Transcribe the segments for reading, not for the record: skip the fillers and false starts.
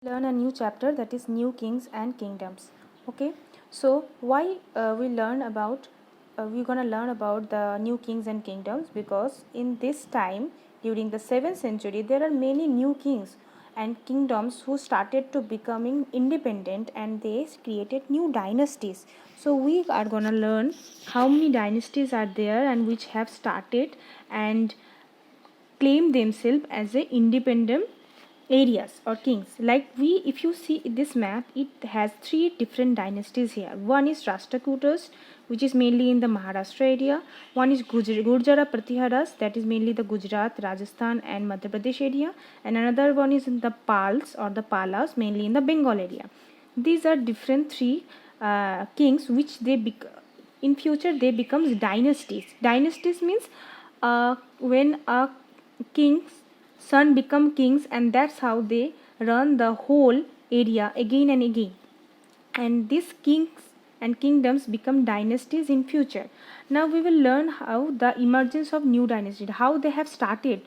Learn a new chapter, that is new kings and kingdoms. Okay, so why we're gonna learn about the new kings and kingdoms, because in this time during the 7th century there are many new kings and kingdoms who started to becoming independent, and they created new dynasties. So we are gonna learn how many dynasties are there and which have started and claim themselves as a independent areas or kings. Like, if you see this map, it has three different dynasties here. One is Rashtrakutas, which is mainly in the Maharashtra area. One is Gurjara Pratiharas, that is mainly the Gujarat, Rajasthan and Madhya Pradesh area. And another one is in the Pals or the Palas, mainly in the Bengal area. These are different three kings which in future they becomes dynasties. Dynasties means when a king's son become kings, and that's how they run the whole area again and again, and these kings and kingdoms become dynasties in future. Now we will learn how the emergence of new dynasties, how they have started.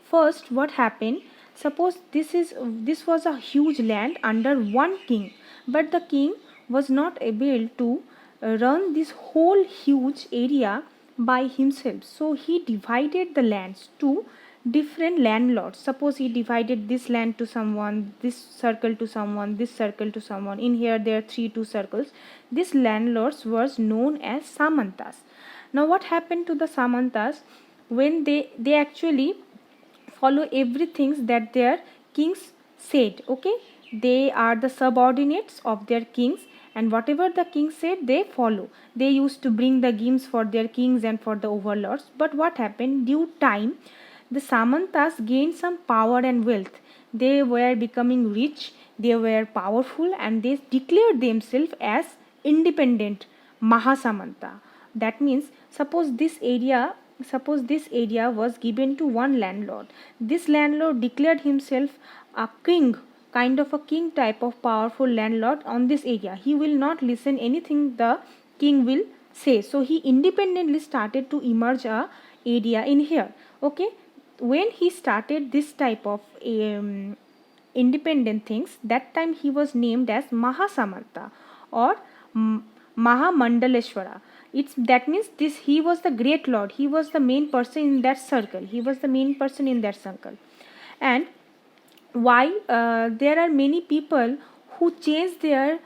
First, what happened? Suppose this was a huge land under one king, but the king was not able to run this whole huge area by himself, so he divided the lands to different landlords. Suppose he divided this land to someone, this circle to someone, this circle to someone. In here there are two circles. These landlords was known as samantas. Now what happened to the samantas? When they actually follow everything that their kings said. Okay, they are the subordinates of their kings, and whatever the king said they follow. They used to bring the gifts for their kings and for the overlords. But what happened? Due time, the samantas gained some power and wealth. They were becoming rich, they were powerful, and they declared themselves as independent Mahasamanta. That means, suppose this area was given to one landlord. This landlord declared himself a king, kind of a king type of powerful landlord on this area. He will not listen anything the king will say. So he independently started to emerge a area in here. Okay, when he started this type of independent things, that time he was named as Mahasamanta or Mahamandaleshwara. That means this, he was the great lord, he was the main person in that circle, and why there are many people who change their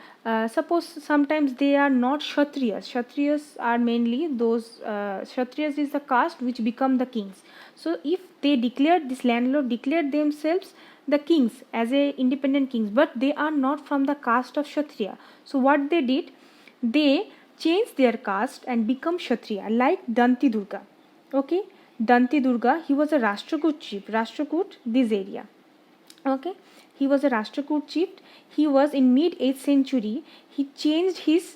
suppose sometimes they are not kshatriyas are mainly those kshatriyas is the caste which become the kings. So if they declared, this landlord declared themselves the kings as a independent kings, but they are not from the caste of kshatriya. So what they did, they changed their caste and become kshatriya, like Danti Durga. Okay, Danti Durga, he was a Rashtrakoot chief, Rashtrakoot this area. Okay, he was a Rashtrakoot chief. He was in mid 8th century. He changed his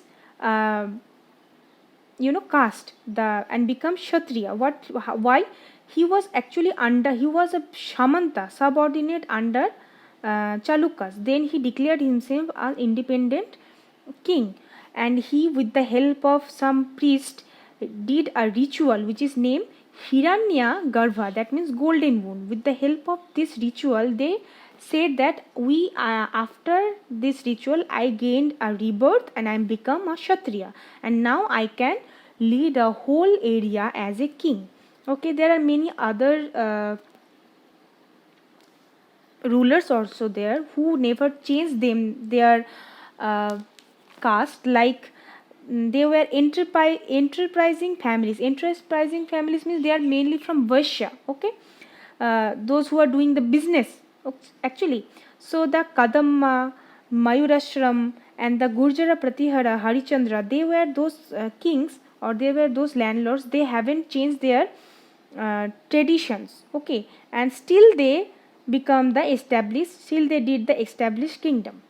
caste and become kshatriya. Why? He was actually he was a shamanta, subordinate under Chalukyas. Then he declared himself an independent king, and he, with the help of some priest, did a ritual which is named Hiranya Garbha, that means golden womb. With the help of this ritual, they said that after this ritual I gained a rebirth and I become a kshatriya, and now I can lead a whole area as a king. Okay, there are many other rulers also there who never changed their caste, like they were enterprising families. Enterprising families means they are mainly from Vaishya. Okay, those who are doing the business actually. So the Kadamma, Mayurashram and the Gurjara Pratihara, Harichandra, they were those kings, or they were those landlords. They haven't changed their traditions. Okay, and still they become the established, still they did the established kingdom.